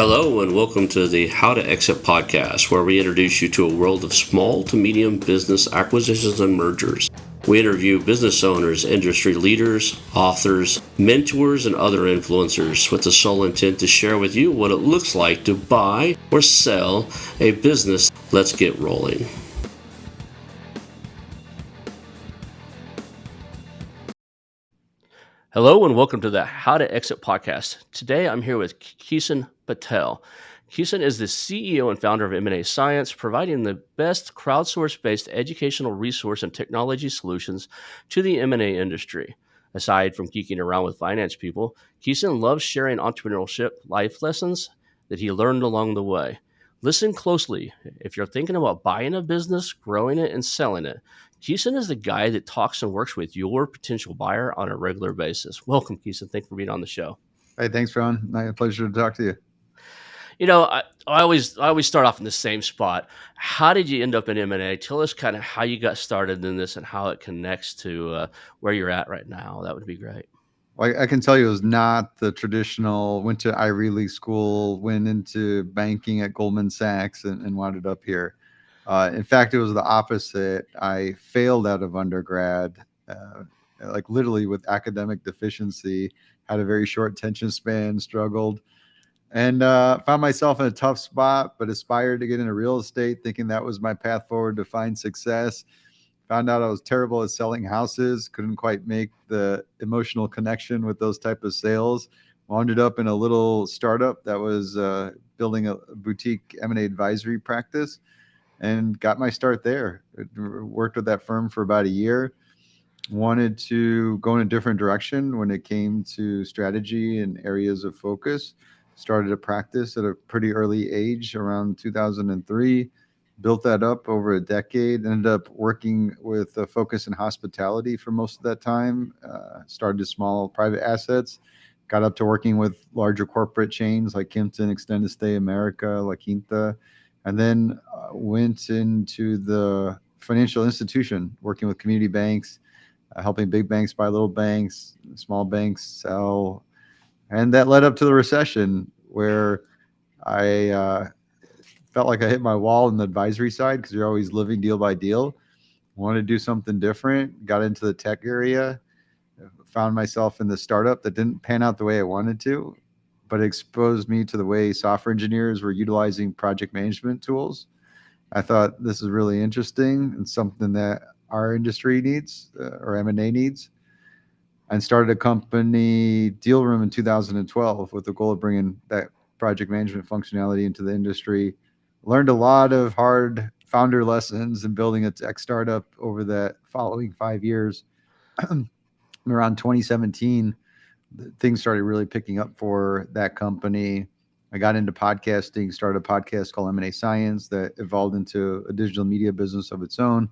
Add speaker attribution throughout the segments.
Speaker 1: Hello, and welcome to the How to Exit podcast, where we introduce you to a world of small to medium business acquisitions and mergers. We interview business owners, industry leaders, authors, mentors, and other influencers with the sole intent to share with you what it looks like to buy or sell a business. Let's get rolling. Hello and welcome to the How to Exit podcast. Today I'm here with Kison Patel. Kison is the CEO and founder of M&A Science, providing the best crowdsource-based educational resource and technology solutions to the M&A industry. Aside from geeking around with finance people, Kison loves sharing entrepreneurship life lessons that he learned along the way. Listen closely. If you're thinking about buying a business, growing it, and selling it, Kison is the guy that talks and works with your potential buyer on a regular basis. Welcome, Kison. Thanks for being on the show.
Speaker 2: Hey, thanks, Ron. My pleasure to talk to you.
Speaker 1: You know, I always start off in the same spot. How did you end up in M&A? Tell us kind of how you got started in this and how it connects to where you're at right now. That would be great.
Speaker 2: Well, I can tell you it was not the traditional, went to Ivy League school, went into banking at Goldman Sachs and wound up here. In fact, it was the opposite. I failed out of undergrad, like literally with academic deficiency, had a very short attention span, struggled, and found myself in a tough spot, but aspired to get into real estate, thinking that was my path forward to find success. Found out I was terrible at selling houses, couldn't quite make the emotional connection with those type of sales. Wound up in a little startup that was building a boutique M&A advisory practice and got my start there. Worked with that firm for about a year. Wanted to go in a different direction when it came to strategy and areas of focus. Started a practice at a pretty early age, around 2003. Built that up over a decade. Ended up working with a focus in hospitality for most of that time. Started small private assets. Got up to working with larger corporate chains like Kimpton, Extended Stay America, La Quinta, and then went into the financial institution, working with community banks, helping big banks buy little banks, small banks sell. And that led up to the recession, where I felt like I hit my wall on the advisory side because you're always living deal by deal. Wanted to do something different, got into the tech area, found myself in the startup that didn't pan out the way I wanted to, but it exposed me to the way software engineers were utilizing project management tools. I thought this is really interesting and something that our industry needs, or M&A needs, and started a company, DealRoom, in 2012 with the goal of bringing that project management functionality into the industry. Learned a lot of hard founder lessons and building a tech startup over that following 5 years. Around 2017, things started really picking up for that company. I got into podcasting, started a podcast called M&A Science that evolved into a digital media business of its own,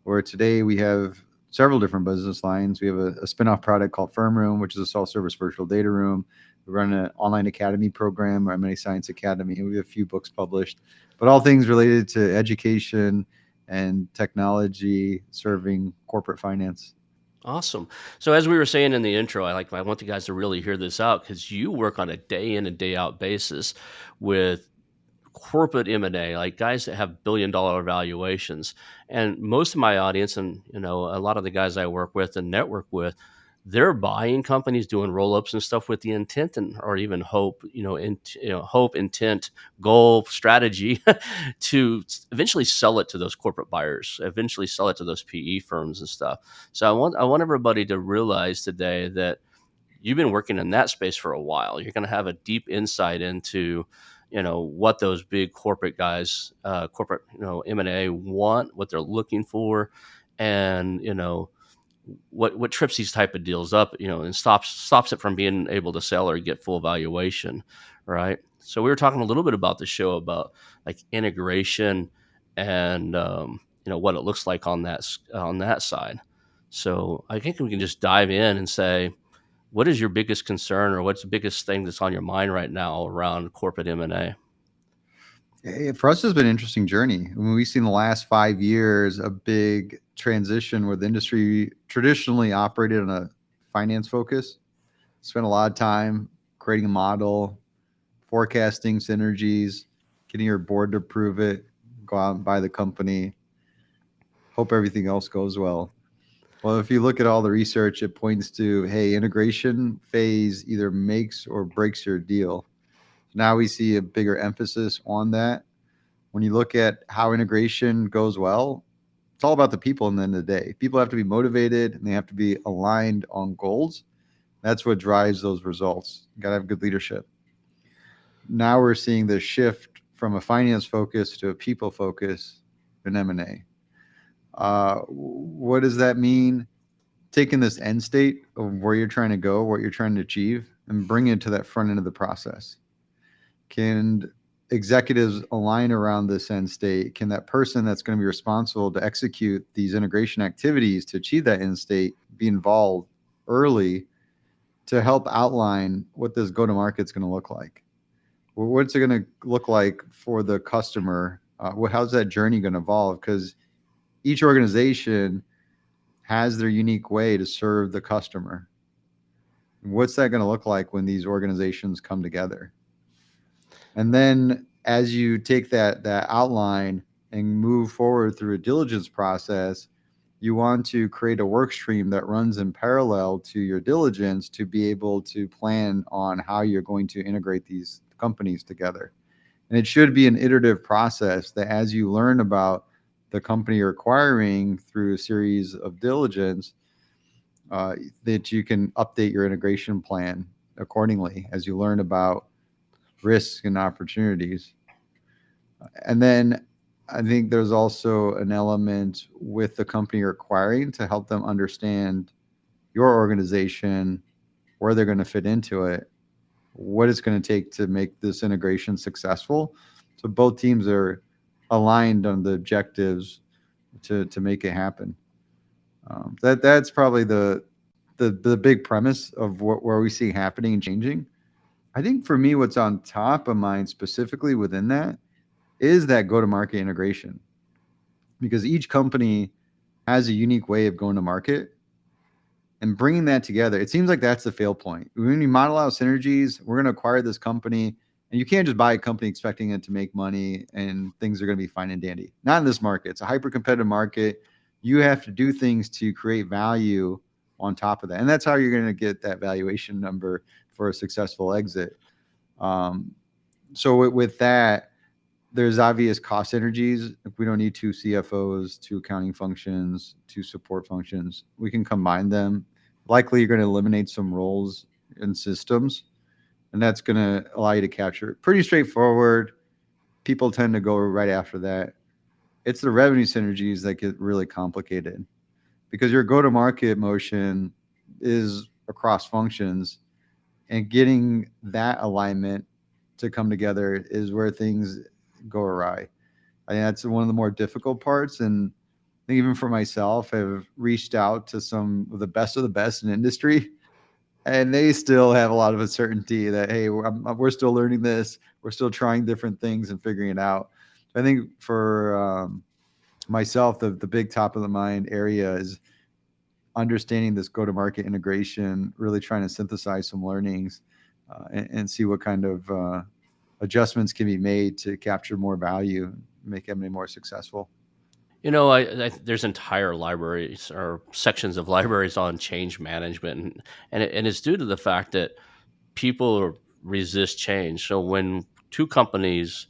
Speaker 2: where today we have several different business lines. We have a spin-off product called FirmRoom, which is a self-service virtual data room. We run an online academy program, our M&A Science Academy, and we have a few books published, but all things related to education and technology serving corporate finance.
Speaker 1: Awesome. So as we were saying in the intro, I want the guys to really hear this out because you work on a day in and day out basis with corporate M&A, like guys that have billion-dollar valuations. And most of my audience, and a lot of the guys I work with and network with, they're buying companies, doing roll-ups and stuff with the intent and or even hope, hope, intent, goal, strategy to eventually sell it to those corporate buyers, eventually sell it to those PE firms and stuff. So I want everybody to realize today that you've been working in that space for a while. You're going to have a deep insight into what those big corporate guys, corporate M&A want, what they're looking for, and what trips these type of deals up, and stops it from being able to sell or get full valuation, right? So we were talking a little bit about the show about like integration and what it looks like on that side. So I think we can just dive in and say, what is your biggest concern or what's the biggest thing that's on your mind right now around corporate M&A?
Speaker 2: For us, it's been an interesting journey. I mean, we've seen the last 5 years a big transition where the industry traditionally operated on a finance focus. Spent a lot of time creating a model, forecasting synergies, getting your board to approve it, go out and buy the company, hope everything else goes well. Well, if you look at all the research, it points to, hey, integration phase either makes or breaks your deal. Now we see a bigger emphasis on that. When you look at how integration goes well, it's all about the people in the end of the day. People have to be motivated and they have to be aligned on goals. That's what drives those results. You got to have good leadership. Now we're seeing the shift from a finance focus to a people focus in M&A. What does that mean? Taking this end state of where you're trying to go, what you're trying to achieve, and bring it to that front end of the process. Can executives align around this end state? Can that person that's going to be responsible to execute these integration activities to achieve that end state be involved early to help outline what this go to market is going to look like? What's it going to look like for the customer? How's that journey going to evolve? Because each organization has their unique way to serve the customer. What's that going to look like when these organizations come together? And then as you take that outline and move forward through a diligence process, you want to create a work stream that runs in parallel to your diligence to be able to plan on how you're going to integrate these companies together. And it should be an iterative process that as you learn about the company you're acquiring through a series of diligence, that you can update your integration plan accordingly as you learn about risks and opportunities. And then I think there's also an element with the company you're acquiring to help them understand your organization, where they're going to fit into it, what it's going to take to make this integration successful. So both teams are aligned on the objectives to make it happen. That's probably the big premise of where we see happening and changing. I think for me, what's on top of mind specifically within that is that go to market integration, because each company has a unique way of going to market and bringing that together. It seems like that's the fail point. When you model out synergies, we're going to acquire this company, and you can't just buy a company expecting it to make money and things are going to be fine and dandy. Not in this market. It's a hyper competitive market. You have to do things to create value on top of that. And that's how you're going to get that valuation number for a successful exit. So with that, there's obvious cost synergies. If we don't need two CFOs, two accounting functions, two support functions, we can combine them. Likely, you're going to eliminate some roles and systems, and that's going to allow you to capture it. Pretty straightforward. People tend to go right after that. It's the revenue synergies that get really complicated because your go-to-market motion is across functions, and getting that alignment to come together is where things go awry. I think that's one of the more difficult parts. And I think even for myself, I've reached out to some of the best in industry, and they still have a lot of uncertainty that, hey, we're still learning this. We're still trying different things and figuring it out. So I think for myself, the big top of the mind area is understanding this go-to-market integration, really trying to synthesize some learnings and see what kind of adjustments can be made to capture more value, make M&A more successful.
Speaker 1: There's entire libraries or sections of libraries on change management, and it's due to the fact that people resist change. So when two companies,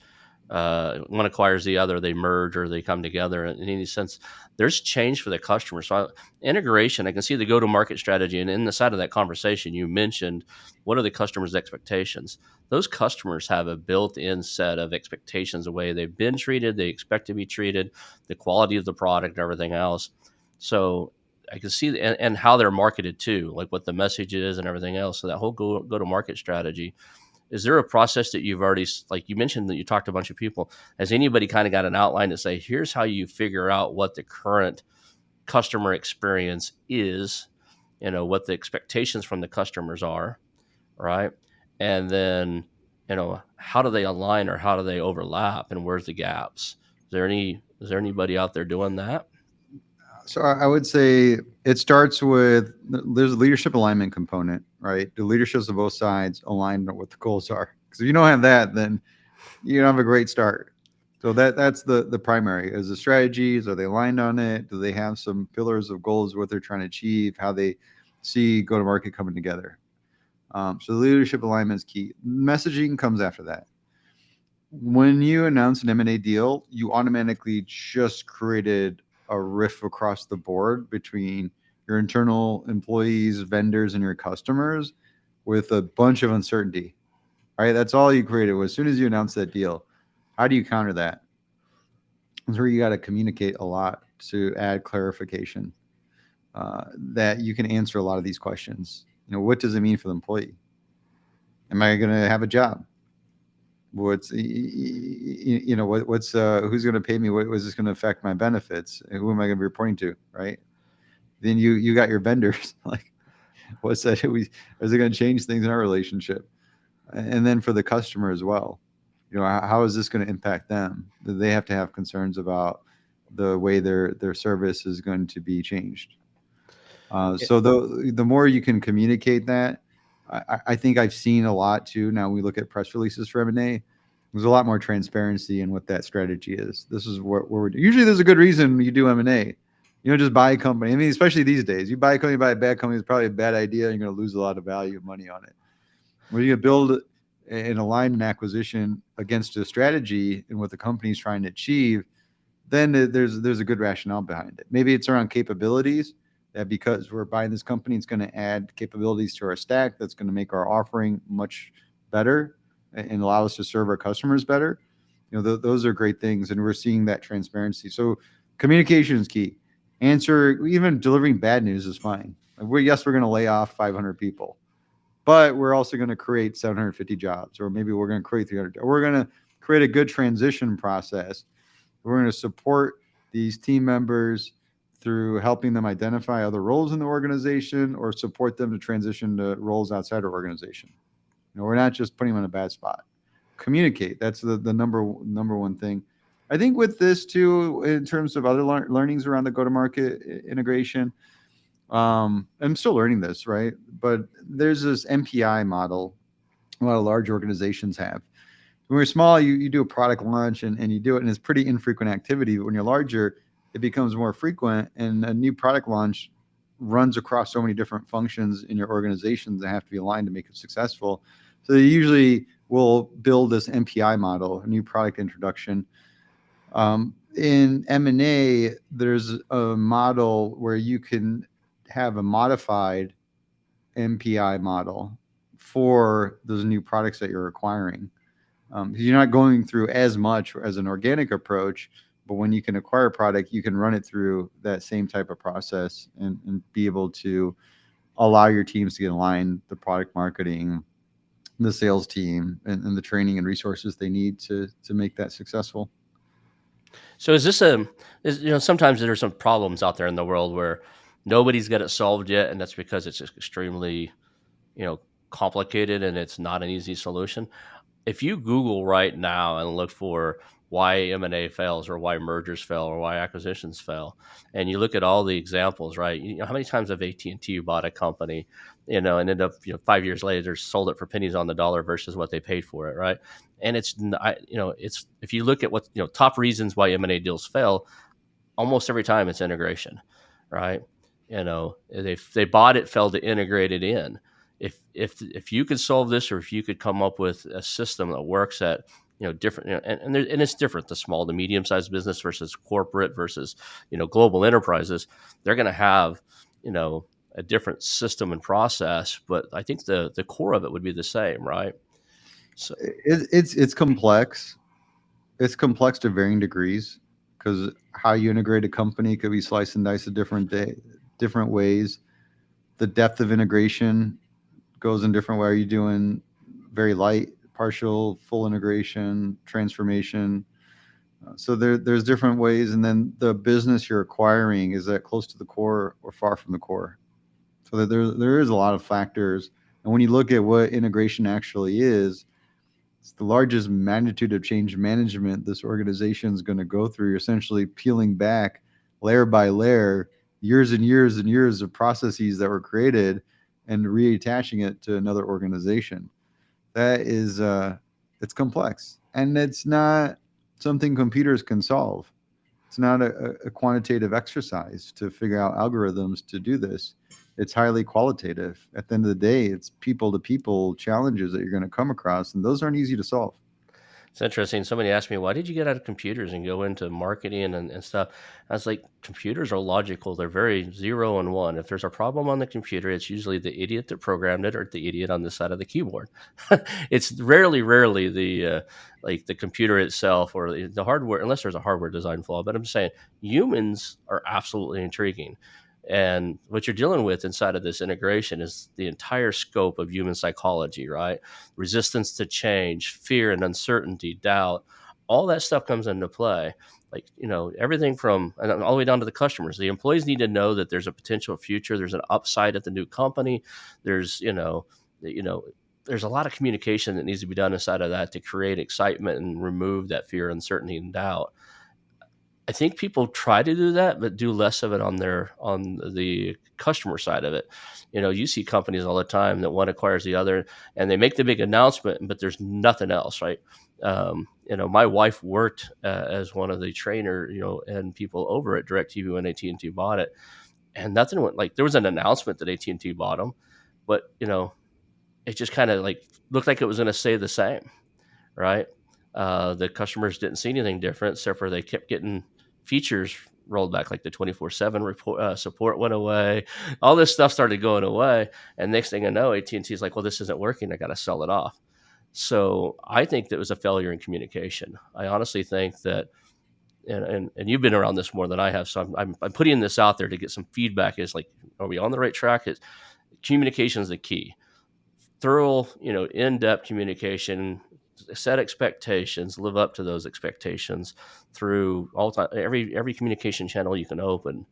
Speaker 1: one acquires the other, they merge or they come together. In any sense, there's change for the customer. So integration, I can see the go-to-market strategy, and in the side of that conversation, you mentioned what are the customer's expectations. Those customers have a built-in set of expectations, the way they've been treated, they expect to be treated, the quality of the product, everything else. So I can see and how they're marketed too, like what the message is and everything else. So that whole go-to-market strategy. Is there a process that you've already, like you mentioned that you talked to a bunch of people? Has anybody kind of got an outline to say, here's how you figure out what the current customer experience is, what the expectations from the customers are, right? And then, how do they align or how do they overlap and where's the gaps? Is there anybody out there doing that?
Speaker 2: So I would say it starts with there's a leadership alignment component, right? The leaderships of both sides align on what the goals are. Because if you don't have that, then you don't have a great start. So that's the primary is the strategies. Are they aligned on it? Do they have some pillars of goals, what they're trying to achieve, how they see go to market coming together? So the leadership alignment is key. Messaging comes after that. When you announce an M&A deal, you automatically just created a riff across the board between your internal employees, vendors, and your customers with a bunch of uncertainty. Right? That's all you created. As soon as you announce that deal, how do you counter that? That's where you got to communicate a lot to add clarification that you can answer a lot of these questions. What does it mean for the employee? Am I going to have a job? What's what's who's going to pay me? What was this going to affect my benefits? Who am I going to be reporting to? Right? Then you got your vendors. Like, what's that? Is it going to change things in our relationship? And then for the customer as well, how is this going to impact them? They have to have concerns about the way their service is going to be changed.
Speaker 1: Yeah.
Speaker 2: So the more you can communicate that, I think I've seen a lot too. Now we look at press releases for M&A. There's a lot more transparency in what that strategy is. This is what we're doing. Usually there's a good reason you do M&A. You don't just buy a company. I mean, especially these days, you buy a company, buy a bad company, it's probably a bad idea. You're going to lose a lot of value and money on it. When you build and align an acquisition against a strategy and what the company's trying to achieve, then there's a good rationale behind it. Maybe it's around capabilities that because we're buying this company, it's going to add capabilities to our stack that's going to make our offering much better and allow us to serve our customers better. Those are great things, and we're seeing that transparency. So communication is key. Answer even delivering bad news is fine. We're going to lay off 500 people, but we're also going to create 750 jobs, or maybe we're going to create 300. We're going to create a good transition process. We're going to support these team members through helping them identify other roles in the organization or support them to transition to roles outside our organization. We're not just putting them in a bad spot. Communicate. That's the number one thing. I think with this too, in terms of other learnings around the go-to-market integration, I'm still learning this, right? But there's this MPI model a lot of large organizations have. When you're small, you do a product launch and you do it, and it's pretty infrequent activity. But when you're larger, it becomes more frequent, and a new product launch runs across so many different functions in your organizations that have to be aligned to make it successful. So they usually will build this MPI model, a new product introduction. In M&A, there's a model where you can have a modified MPI model for those new products that you're acquiring. You're not going through as much as an organic approach, but when you can acquire a product, you can run it through that same type of process and be able to allow your teams to get aligned, the product marketing, the sales team, and the training and resources they need to make that successful.
Speaker 1: So sometimes there's some problems out there in the world where nobody's got it solved yet, and that's because it's just extremely, complicated and it's not an easy solution. If you Google right now and look for why M&A fails or why mergers fail or why acquisitions fail, and you look at all the examples, right? How many times have AT&T bought a company, and ended up, 5 years later sold it for pennies on the dollar versus what they paid for it, right? And it's not, it's if you look at what top reasons why M&A deals fail, almost every time it's integration, right? They bought it, failed to integrate it in. If you could solve this, or if you could come up with a system that works at different, and it's different, the small to medium sized business versus corporate versus global enterprises, they're going to have a different system and process, but I think the core of it would be the same, right? So
Speaker 2: It's complex. It's complex to varying degrees because how you integrate a company could be sliced and diced a different ways. The depth of integration goes in different ways. Are you doing very light, partial, full integration, transformation? So there's different ways, and then the business you're acquiring, is that close to the core or far from the core? So that there is a lot of factors, and when you look at what integration actually is, it's the largest magnitude of change management this organization is going to go through. You're essentially peeling back layer by layer, years and years and years of processes that were created and reattaching it to another organization. That is It's complex, and it's not something computers can solve. It's not a quantitative exercise to figure out algorithms to do this. It's highly qualitative. At the end of the day, it's people to people challenges that you're going to come across, and those aren't easy to solve.
Speaker 1: It's interesting. Somebody asked me, why did you get out of computers and go into marketing and stuff? I was like, computers are logical. They're very 0 and 1. If there's a problem on the computer, it's usually the idiot that programmed it or the idiot on the side of the keyboard. It's rarely like the computer itself or the hardware, unless there's a hardware design flaw. But I'm just saying humans are absolutely intriguing. And what you're dealing with inside of this integration is the entire scope of human psychology, right? Resistance to change, fear and uncertainty, doubt, all that stuff comes into play. Like, everything from and all the way down to the customers. The employees need to know that there's a potential future, there's an upside at the new company. There's, you know, there's a lot of communication that needs to be done inside of that to create excitement and remove that fear, uncertainty, and doubt. I think people try to do that, but do less of it on the customer side of it. You see companies all the time that one acquires the other, and they make the big announcement, but there's nothing else, right? My wife worked as one of the trainer, and people over at DirecTV when AT&T bought it, and nothing went like there was an announcement that AT&T bought them, but it just kind of like looked like it was going to stay the same, right? The customers didn't see anything different, except for they kept getting features rolled back, like the 24/7 report, support went away. All this stuff started going away, and next thing I know, AT&T is like, "Well, this isn't working. I got to sell it off." So I think that was a failure in communication. I honestly think that, and you've been around this more than I have, so I'm putting this out there to get some feedback. Is like, are we on the right track? Communication is the key. Thorough, in-depth communication, set expectations, live up to those expectations through all time, every communication channel you can open.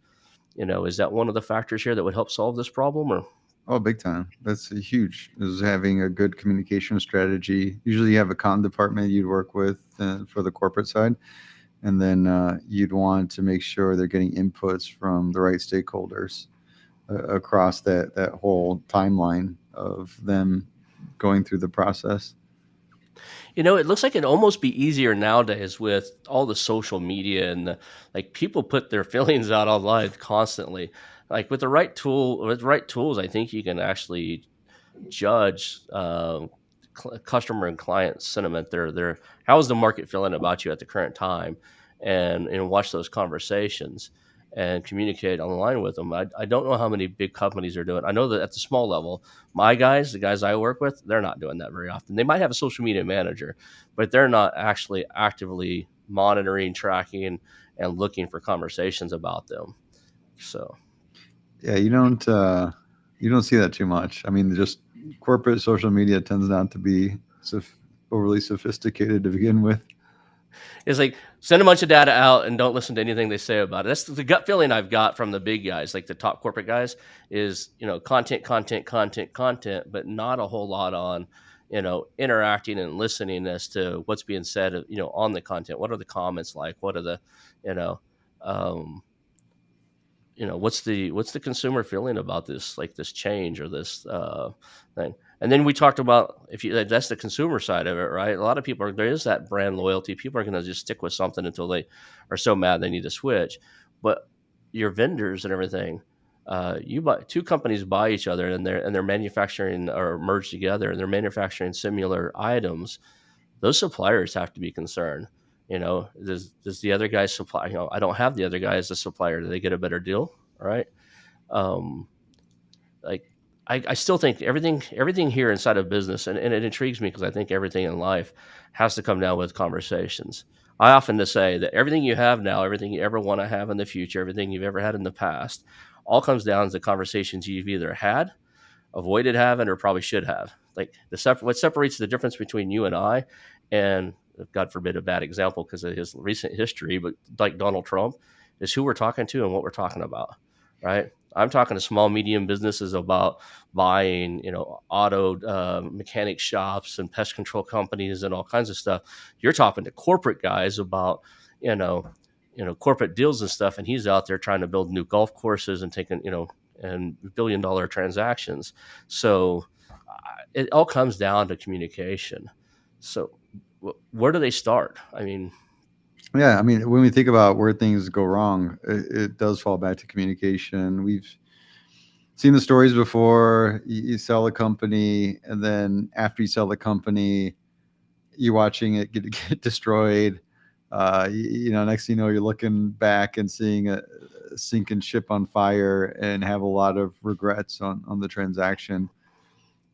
Speaker 1: Is that one of the factors here that would help solve this problem? Or
Speaker 2: Oh, big time. That's a huge is having a good communication strategy. Usually you have a con department you'd work with for the corporate side, and then you'd want to make sure they're getting inputs from the right stakeholders across that whole timeline of them going through the process.
Speaker 1: it looks like it'd almost be easier nowadays with all the social media and like people put their feelings out online constantly. Like with the right tools, I think you can actually judge customer and client sentiment. They're how is the market feeling about you at the current time, and watch those conversations and communicate online with them. I don't know how many big companies are doing. I know that at the small level, the guys I work with, they're not doing that very often. They might have a social media manager, but they're not actually actively monitoring, tracking, and looking for conversations about them. So
Speaker 2: Yeah, you don't see that too much. I mean, just corporate social media tends not to be overly sophisticated to begin with.
Speaker 1: it's like send a bunch of data out and don't listen to anything they say about it. That's the gut feeling I've got from the big guys, like the top corporate guys, is content, content, content, content, but not a whole lot on interacting and listening as to what's being said, on the content. What are the comments like? What are the you know um, what's the consumer feeling about this, like this change or this thing. And then we talked about, if you that's the consumer side of it, right? A lot of people there is that brand loyalty. People are going to just stick with something until they are so mad they need to switch. But your vendors and everything, you buy two companies buy each other, and they're manufacturing or merged together, and they're manufacturing similar items. Those suppliers have to be concerned. Does the other guy supply? I don't have the other guy as a supplier. Do they get a better deal? All right. Um, like I still think everything here inside of business, and it intrigues me because I think everything in life has to come down with conversations. I often to say that everything you have now, everything you ever want to have in the future, everything you've ever had in the past, all comes down to conversations you've either had, avoided having, or probably should have. Like what separates the difference between you and I, and God forbid a bad example because of his recent history, but like Donald Trump, is who we're talking to and what we're talking about, right? I'm talking to small, medium businesses about buying, auto mechanic shops and pest control companies and all kinds of stuff. You're talking to corporate guys about, you know, corporate deals and stuff, and he's out there trying to build new golf courses and taking, and $1 billion transactions. So it all comes down to communication. So where do they start? I mean,
Speaker 2: Yeah, I mean, when we think about where things go wrong, it does fall back to communication. We've seen the stories before. You sell a company, and then after you sell the company, you're watching it get destroyed. Next thing you know, you're looking back and seeing a sinking ship on fire and have a lot of regrets on the transaction,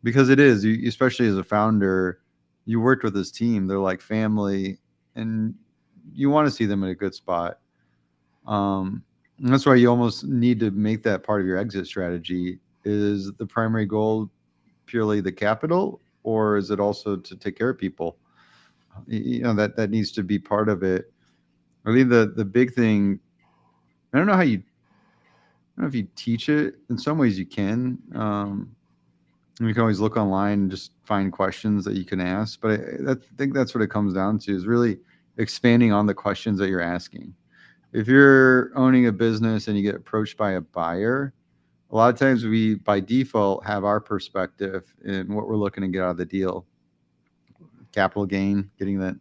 Speaker 2: because it is, you, especially as a founder, you worked with this team. They're like family, and you want to see them in a good spot. And that's why you almost need to make that part of your exit strategy. Is the primary goal purely the capital, or is it also to take care of people? That needs to be part of it. I think the big thing. I don't know how you. I don't know if you teach it. In some ways, you can. You can always look online and just find questions that you can ask. But I think that's what it comes down to, is really expanding on the questions that you're asking. If you're owning a business and you get approached by a buyer, a lot of times we, by default, have our perspective in what we're looking to get out of the deal: capital gain, getting that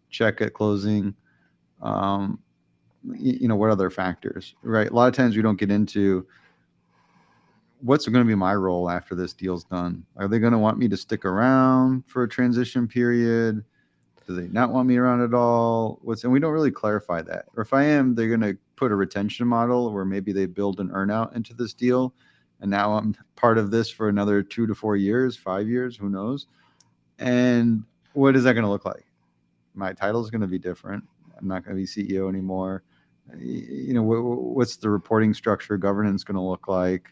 Speaker 2: check at closing. Um, what other factors, right? A lot of times we don't get into what's going to be my role after this deal's done. Are they going to want me to stick around for a transition period? Do they not want me around at all? And we don't really clarify that. Or if I am, they're going to put a retention model where maybe they build an earnout into this deal, and now I'm part of this for another 2 to 4 years, 5 years, who knows? And what is that going to look like? My title is going to be different. I'm not going to be CEO anymore. What's the reporting structure, governance going to look like?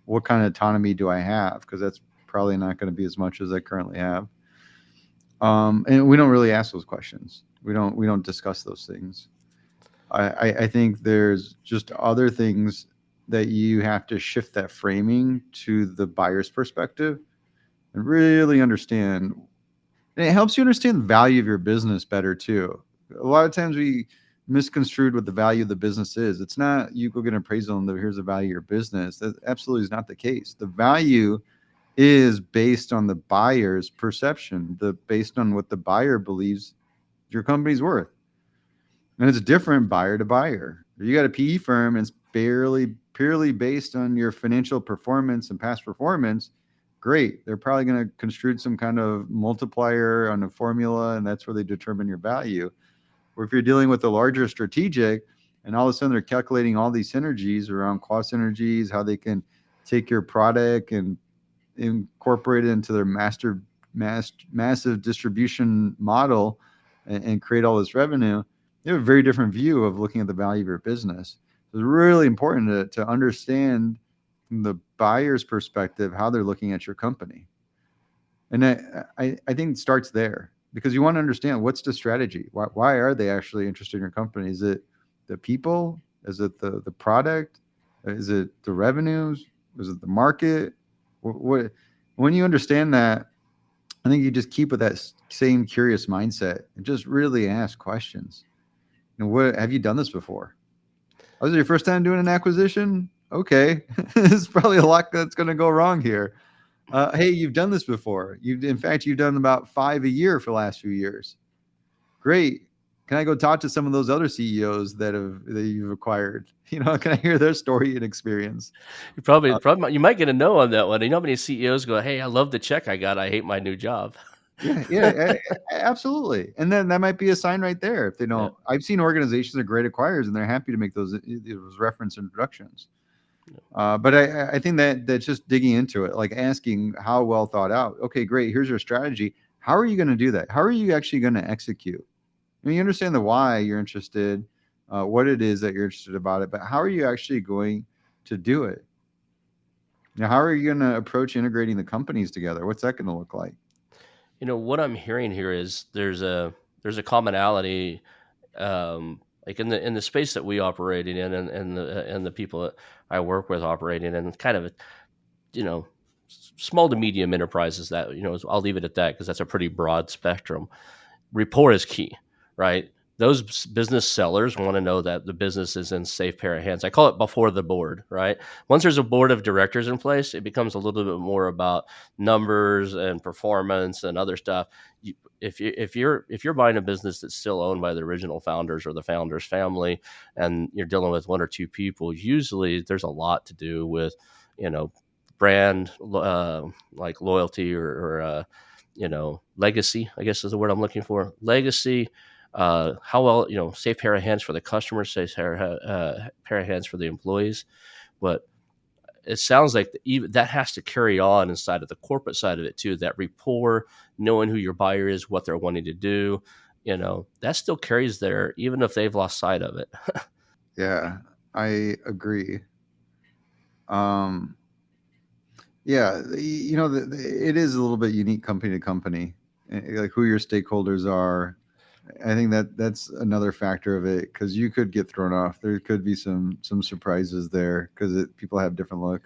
Speaker 2: What kind of autonomy do I have? Because that's probably not going to be as much as I currently have. And we don't really ask those questions. We don't discuss those things. I think there's just other things that you have to shift that framing to the buyer's perspective and really understand. And it helps you understand the value of your business better too. A lot of times we misconstrued what the value of the business is. It's not you go get an appraisal and here's the value of your business. That absolutely is not the case. The value is based on the buyer's perception, based on what the buyer believes your company's worth. And it's different buyer to buyer. If you got a PE firm and it's purely based on your financial performance and past performance, great. They're probably going to construe some kind of multiplier on a formula, and that's where they determine your value. Or if you're dealing with a larger strategic, and all of a sudden they're calculating all these synergies around cost synergies, how they can take your product and incorporate it into their massive distribution model, and create all this revenue, you have a very different view of looking at the value of your business. It's really important to understand from the buyer's perspective how they're looking at your company. And I think it starts there, because you want to understand what's the strategy. Why are they actually interested in your company? Is it the people? Is it the product? Is it the revenues? Is it the market? What when you understand that, I think you just keep with that same curious mindset and just really ask questions. What have you done this before? Was it your first time doing an acquisition? Okay, there's probably a lot that's going to go wrong here. Hey, you've done this before. In fact, you've done about 5 a year for the last few years. Great. Can I go talk to some of those other CEOs that you've acquired? Can I hear their story and experience?
Speaker 1: probably you might get a no on that one. You know how many CEOs go, "Hey, I love the check I got. I hate my new job."
Speaker 2: Yeah, absolutely. And then that might be a sign right there. If they
Speaker 1: Yeah.
Speaker 2: don't, I've seen organizations that are great acquirers and they're happy to make those reference introductions. But I think that's just digging into it, like asking how well thought out. Okay, great. Here's your strategy. How are you going to do that? How are you actually going to execute? I mean, you understand the why you're interested, what it is that you're interested about it, but how are you actually going to do it? Now, how are you going to approach integrating the companies together? What's that going to look like?
Speaker 1: What I'm hearing here is there's a commonality, like in the space that we operating in, and the people that I work with operating in, kind of small to medium enterprises. That I'll leave it at that because that's a pretty broad spectrum. Rapport is key, right? Those business sellers want to know that the business is in safe pair of hands. I call it before the board, right? Once there's a board of directors in place, it becomes a little bit more about numbers and performance and other stuff. if you're buying a business that's still owned by the original founders or the founders family, and you're dealing with one or two people, usually there's a lot to do with, you know, brand, like loyalty, legacy, I guess is the word I'm looking for. Legacy, how well, safe pair of hands for the customers, safe pair of hands for the employees. But it sounds like even that has to carry on inside of the corporate side of it too. That rapport, knowing who your buyer is, what they're wanting to do, that still carries there, even if they've lost sight of it.
Speaker 2: Yeah, I agree. Um, yeah, it is a little bit unique company to company, like who your stakeholders are. I think that's another factor of it because you could get thrown off. There could be some surprises there because people have different look.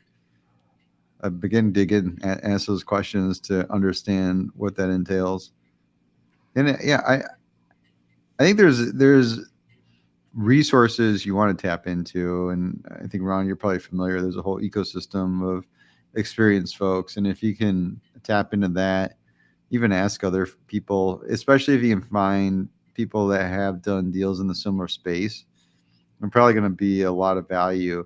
Speaker 2: Begin digging, ask those questions to understand what that entails. And yeah, I think there's resources you want to tap into, and I think Ron, you're probably familiar. There's a whole ecosystem of experienced folks, and if you can tap into that, even ask other people, especially if you can find people that have done deals in the similar space, there's probably going to be a lot of value.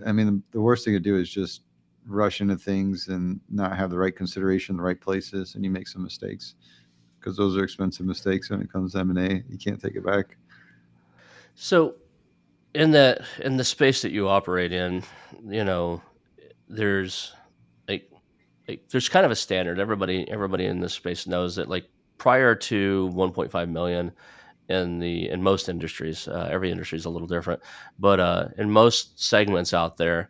Speaker 2: I mean, the worst thing to do is just rush into things and not have the right consideration in the right places, and you make some mistakes because those are expensive mistakes when it comes to M&A. You can't take it back.
Speaker 1: So in the space that you operate in, you know, there's like there's kind of a standard. Everybody in this space knows that, like, prior to 1.5 million, in most industries, every industry is a little different, but in most segments out there,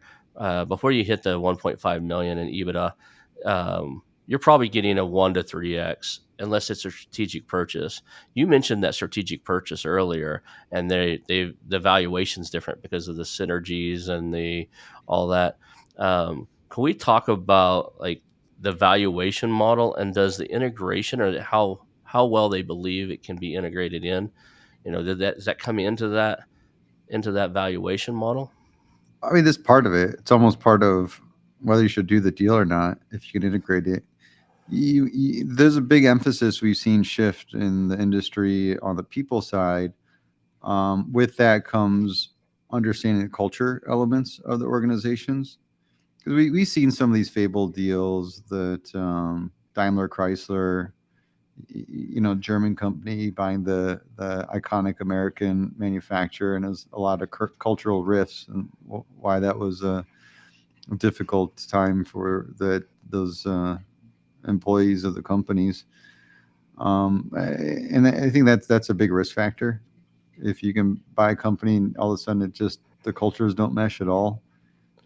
Speaker 1: before you hit the 1.5 million in EBITDA, you're probably getting a 1 to 3x, unless it's a strategic purchase. You mentioned that strategic purchase earlier, and the valuation's different because of the synergies and the all that. Can we talk about, like, the valuation model, and does the integration, or how well they believe it can be integrated in? Does that come into that valuation model?
Speaker 2: I mean, this part of it, it's almost part of whether you should do the deal or not if you can integrate it. There's a big emphasis we've seen shift in the industry on the people side. With that comes understanding the culture elements of the organizations. Because we've seen some of these fabled deals that Daimler Chrysler, German company buying the iconic American manufacturer, and there's a lot of cultural rifts and why that was a difficult time for those employees of the companies. And I think that's a big risk factor. If you can buy a company and all of a sudden the cultures don't mesh at all,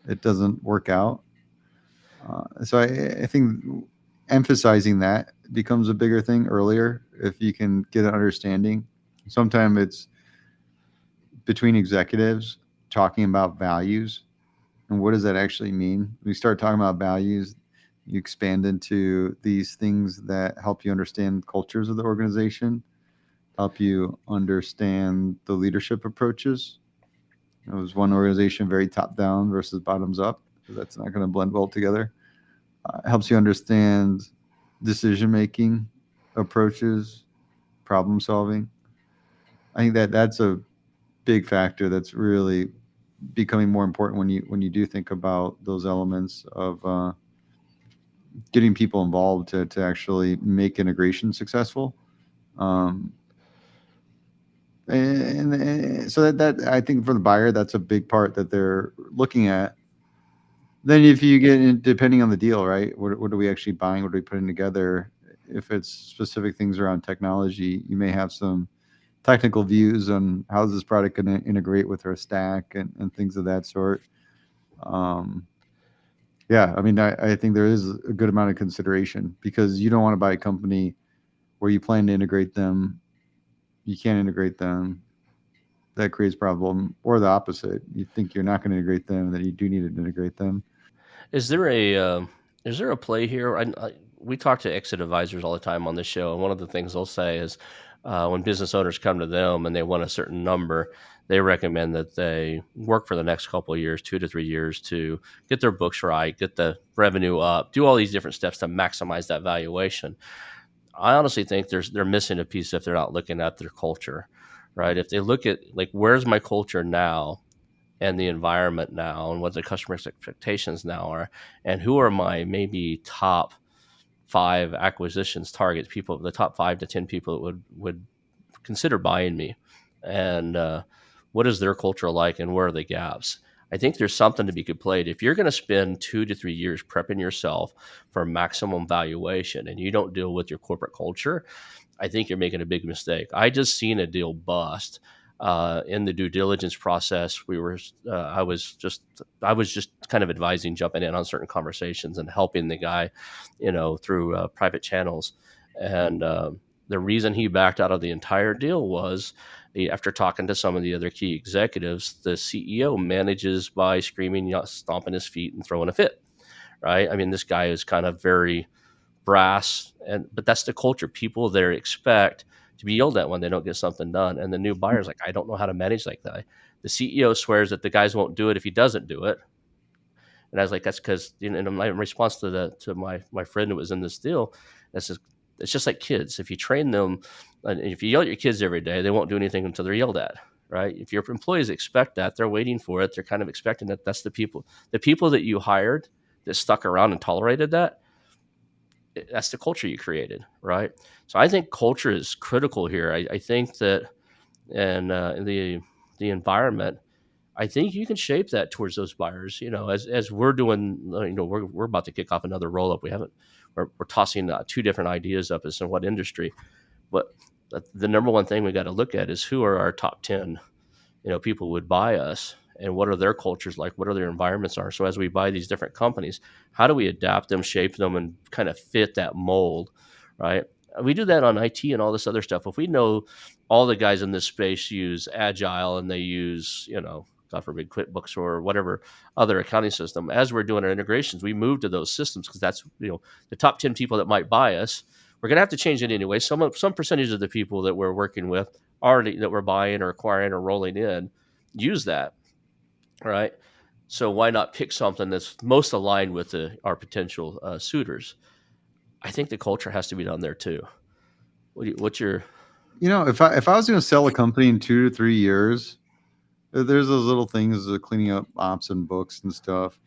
Speaker 2: it doesn't work out. So I think emphasizing that becomes a bigger thing earlier if you can get an understanding. Sometimes it's between executives talking about values and what does that actually mean. We start talking about values, you expand into these things that help you understand cultures of the organization, help you understand the leadership approaches. It was one organization very top down versus bottoms up. That's not going to blend well together. Helps you understand decision making approaches, problem solving. I think that's a big factor that's really becoming more important when you do think about those elements of getting people involved to actually make integration successful. Um, and so that I think for the buyer, that's a big part that they're looking at. Then if you get in, depending on the deal, right? What are we actually buying? What are we putting together? If it's specific things around technology, you may have some technical views on how is this product going to integrate with our stack and things of that sort. Um, yeah, I mean, I think there is a good amount of consideration because you don't want to buy a company where you plan to integrate them, you can't integrate them. That creates problem, or the opposite. You think you're not going to integrate them, and then you do need to integrate them.
Speaker 1: Is there a is there a play here? We talk to exit advisors all the time on this show, and one of the things they'll say is, when business owners come to them and they want a certain number, they recommend that they work for the next couple of years, 2 to 3 years, to get their books right, get the revenue up, do all these different steps to maximize that valuation. I honestly think they're missing a piece if they're not looking at their culture, right? If they look at like where's my culture now and the environment now and what the customer's expectations now are, and who are my maybe top five acquisitions targets, people, the top 5 to 10 people that would consider buying me, and what is their culture like, and where are the gaps? I think there's something to be played. If you're going to spend 2 to 3 years prepping yourself for maximum valuation, and you don't deal with your corporate culture, I think you're making a big mistake. I just seen a deal bust in the due diligence process. I was just kind of advising, jumping in on certain conversations and helping the guy, through private channels. And the reason he backed out of the entire deal was after talking to some of the other key executives, the CEO manages by screaming, stomping his feet, and throwing a fit. Right? I mean, this guy is kind of very brass, but that's the culture. People there expect to be yelled at when they don't get something done, and the new buyer's like, I don't know how to manage like that. The CEO swears that the guys won't do it if he doesn't do it, and I was like, that's because, in my response to my friend who was in this deal, that's just, it's just like kids. If you train them, and if you yell at your kids every day, they won't do anything until they're yelled at. Right? If your employees expect that, they're waiting for it. They're kind of expecting that. That's the people that you hired that stuck around and tolerated that, that's the culture you created, right? So I think culture is critical here. I think that, and the environment, I think you can shape that towards those buyers. As we're doing, we're about to kick off another roll up. We're tossing two different ideas up as in what industry, but the number one thing we got to look at is who are our top 10 people would buy us, and what are their cultures like, what are their environments are. So as we buy these different companies, how do we adapt them, shape them, and kind of fit that mold, right? We do that on IT and all this other stuff. If we know all the guys in this space use Agile, and they use, God forbid, QuickBooks or whatever other accounting system, as we're doing our integrations, we move to those systems because that's, the top 10 people that might buy us. We're going to have to change it anyway. Some percentage of the people that we're working with already, that we're buying or acquiring or rolling in, use that, right? So why not pick something that's most aligned with our potential suitors? I think the culture has to be done there too. What's your?
Speaker 2: If I was going to sell a company in 2 to 3 years, there's those little things of cleaning up ops and books and stuff.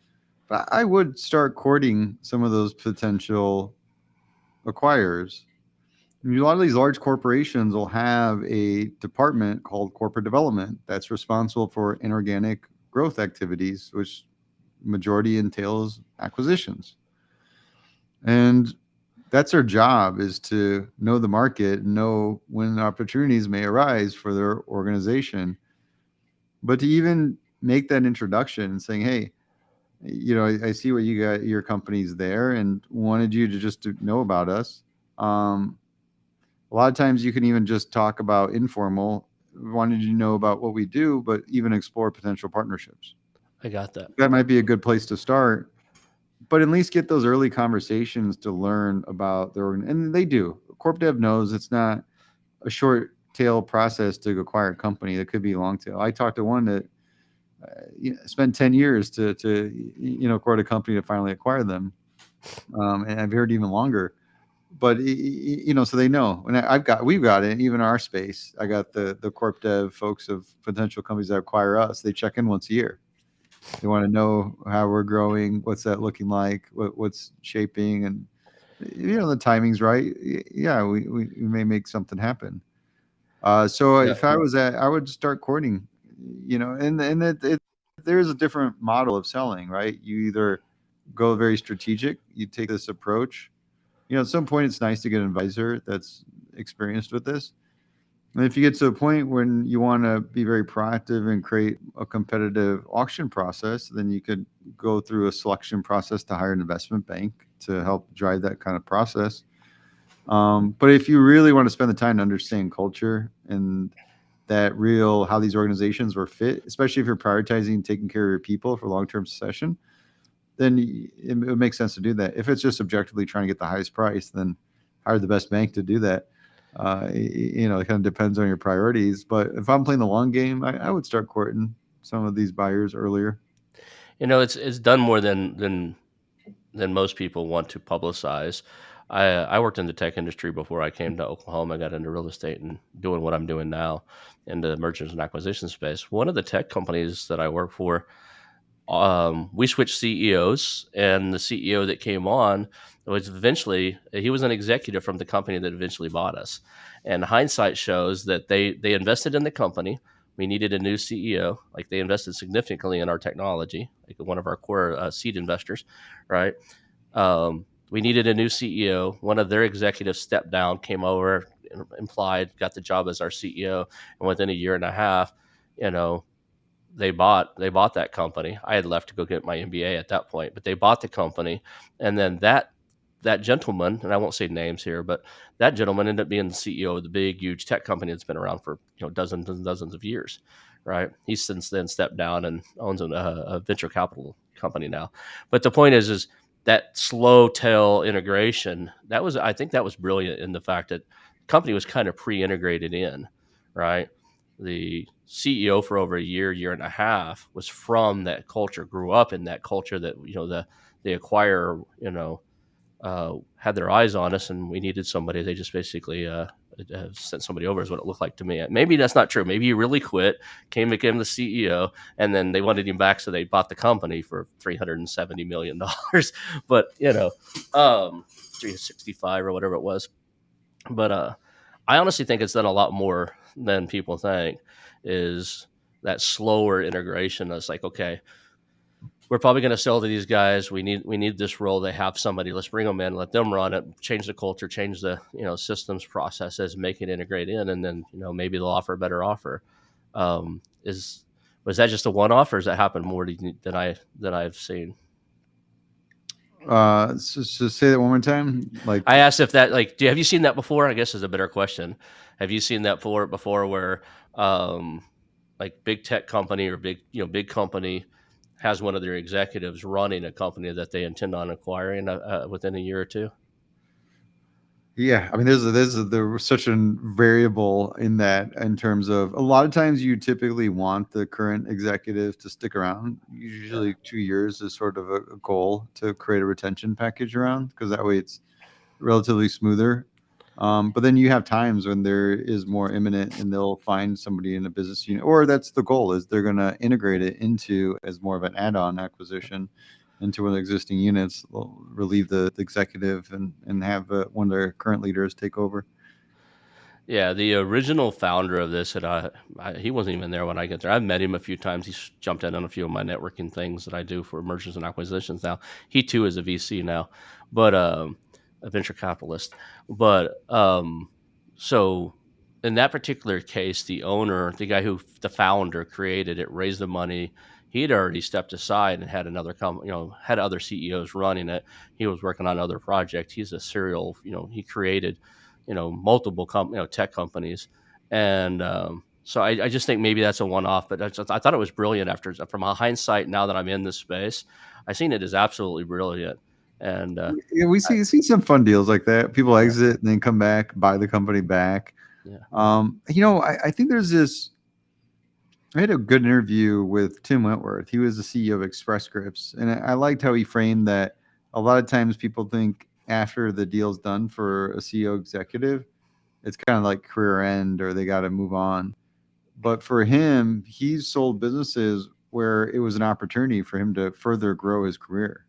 Speaker 2: But I would start courting some of those potential acquirers. I mean, a lot of these large corporations will have a department called corporate development that's responsible for inorganic growth activities, which majority entails acquisitions. And that's their job, is to know the market, know when opportunities may arise for their organization. But to even make that introduction and saying, hey, I see what you got, your company's there, and wanted you to just to know about us. A lot of times you can even just talk about informal, wanted you to know about what we do, but even explore potential partnerships.
Speaker 1: I got that.
Speaker 2: That might be a good place to start, but at least get those early conversations to learn about their and they do. Corp dev knows it's not a short tail process to acquire a company. That could be long tail. I talked to one that spent 10 years to court a company to finally acquire them, and I've heard even longer. But so they know, and we've got it even in our space. I got the corp dev folks of potential companies that acquire us. They check in once a year. They want to know how we're growing, what's that looking like, what's shaping, and the timing's right. Yeah, we may make something happen. So
Speaker 1: Yeah,
Speaker 2: if I was I would start courting, and there's a different model of selling, right? You either go very strategic, you take this approach. At some point, it's nice to get an advisor that's experienced with this. And if you get to a point when you want to be very proactive and create a competitive auction process, then you could go through a selection process to hire an investment bank to help drive that kind of process. But if you really want to spend the time to understand culture and that real how these organizations were fit, especially if you're prioritizing taking care of your people for long-term succession, then it makes sense to do that. If it's just objectively trying to get the highest price, then hire the best bank to do that. It kind of depends on your priorities. But if I'm playing the long game, I would start courting some of these buyers earlier.
Speaker 1: it's done more than than most people want to publicize. I worked in the tech industry before I came to Oklahoma. I got into real estate and doing what I'm doing now in the mergers and acquisition space. One of the tech companies that I work for, we switched CEOs, and the CEO that came on was eventually he was an executive from the company that eventually bought us. And hindsight shows that they invested in the company. We needed a new CEO. Like they invested significantly in our technology, like one of our core seed investors, right? We needed a new CEO. One of their executives stepped down, came over, implied, got the job as our CEO, and within a year and a half, you know, they bought that company. I had left to go get my MBA at that point, but they bought the company, and then that gentleman, and I won't say names here, but that gentleman ended up being the CEO of the big, huge tech company that's been around for dozens and dozens of years. Right? He's since then stepped down and owns a venture capital company now. But the point is that slow tail integration. I think that was brilliant in the fact that the company was kind of pre-integrated in, right? The CEO for over a year and a half was from that culture, grew up in that culture that the acquirer had their eyes on us, and we needed somebody. They just basically sent somebody over, is what it looked like to me. Maybe that's not true. Maybe he really quit, became the CEO, and then they wanted him back, so they bought the company for $370 million. But 365 or whatever it was. But I honestly think it's done a lot more than people think. Is that slower integration? It's like, okay, we're probably going to sell to these guys. We need this role. They have somebody. Let's bring them in. Let them run it. Change the culture. Change the systems, processes. Make it integrate in, and then maybe they'll offer a better offer. Is Was that just a one off, or has that happened more than I've seen?
Speaker 2: So say that one more time. Like,
Speaker 1: I asked if that have you seen that before? I guess is a better question. Have you seen that before where um, like big tech company or big company has one of their executives running a company that they intend on acquiring within a year or two?
Speaker 2: yeah, I mean, there's such a variable in that, in terms of a lot of times you typically want the current executive to stick around.
Speaker 1: Yeah.
Speaker 2: Usually 2 years is sort of a goal to create a retention package around, because that way it's relatively smoother. But then you have times when there is more imminent, and they'll find somebody in a business unit, or that's the goal, is they're going to integrate it into as more of an add-on acquisition into one of the existing units. They'll relieve the executive and have one of their current leaders take over.
Speaker 1: Yeah, the original founder of this, he wasn't even there when I get there. I've met him a few times. He's jumped in on a few of my networking things that I do for mergers and acquisitions now. He too is a VC now, but a venture capitalist. But so in that particular case, the owner, the founder created it, raised the money. He had already stepped aside and had another had other CEOs running it. He was working on other projects. He's a serial, he created multiple tech companies, and so I just think maybe that's a one-off. But I thought it was brilliant. From a hindsight, now that I'm in this space, I seen it as absolutely brilliant. And
Speaker 2: Yeah, we see some fun deals like that. People
Speaker 1: yeah,
Speaker 2: exit and then come back, buy the company back.
Speaker 1: yeah,
Speaker 2: I think there's this. I had a good interview with Tim Wentworth. He was the CEO of Express Scripts, and I liked how he framed that. A lot of times, people think after the deal's done for a CEO executive, it's kind of like career end, or they got to move on. But for him, he's sold businesses where it was an opportunity for him to further grow his career,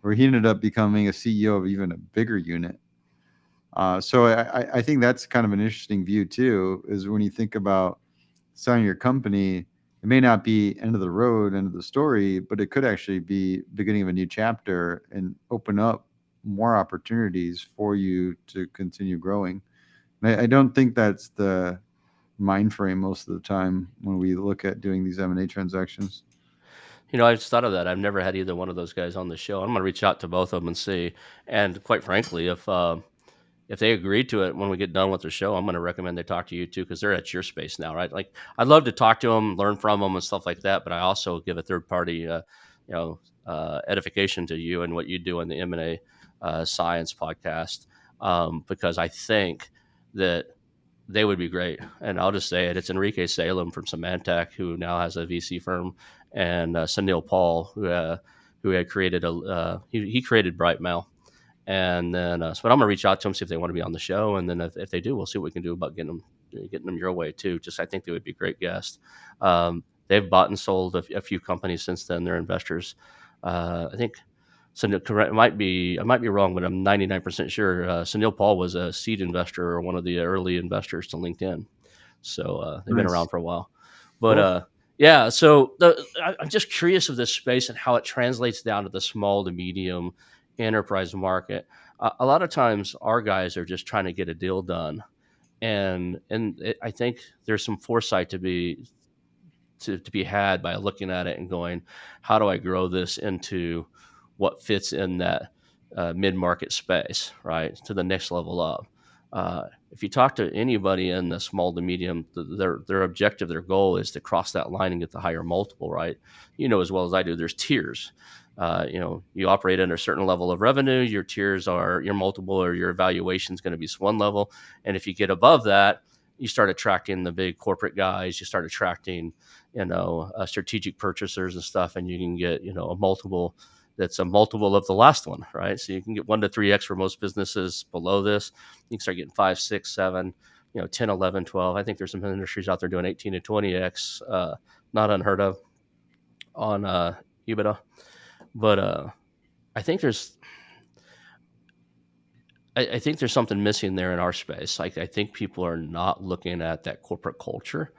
Speaker 2: where he ended up becoming a CEO of even a bigger unit. So I think that's kind of an interesting view too. Is when you think about selling your company, it may not be end of the road, end of the story, but it could actually be beginning of a new chapter and open up more opportunities for you to continue growing. I don't think that's the mind frame most of the time when we look at doing these M&A transactions.
Speaker 1: I just thought of that. I've never had either one of those guys on the show. I'm going to reach out to both of them and see. And quite frankly, if they agree to it when we get done with the show, I'm going to recommend they talk to you too, because they're at your space now, right? Like I'd love to talk to them, learn from them, and stuff like that. But I also give a third party, edification to you and what you do in the M&A Science podcast, because I think that they would be great. And I'll just say it: it's Enrique Salem from Symantec, who now has a VC firm, and Sunil Paul, who had created he created Brightmail. And then, but I'm gonna reach out to them, see if they want to be on the show, and then if they do, we'll see what we can do about getting them your way too. Just I think they would be great guests. They've bought and sold a few companies since then. They're investors. I think. So correct, I might be wrong, but I'm 99% sure. Sunil Paul was a seed investor or one of the early investors to LinkedIn. So they've been around
Speaker 2: Nice.
Speaker 1: for a while. But
Speaker 2: Cool.
Speaker 1: yeah, so I'm just curious of this space and how it translates down to the small to medium enterprise market. A lot of times, our guys are just trying to get a deal done, I think there's some foresight to be had by looking at it and going, how do I grow this into what fits in that mid market space, right, to the next level up. If you talk to anybody in the small to medium, their objective, their goal is to cross that line and get the higher multiple, right? You know as well as I do, there's tiers. You operate at a certain level of revenue. Your tiers are your multiple or your evaluation is going to be one level, and if you get above that, you start attracting the big corporate guys. You start attracting strategic purchasers and stuff, and you can get a multiple that's a multiple of the last one, right? So you can get 1 to 3x for most businesses. Below this, you can start getting 5, 6, 7, 10, 11, 12. I think there's some industries out there doing 18 to 20x, not unheard of on EBITDA. But I think there's I think there's something missing there in our space. Like I think people are not looking at that corporate culture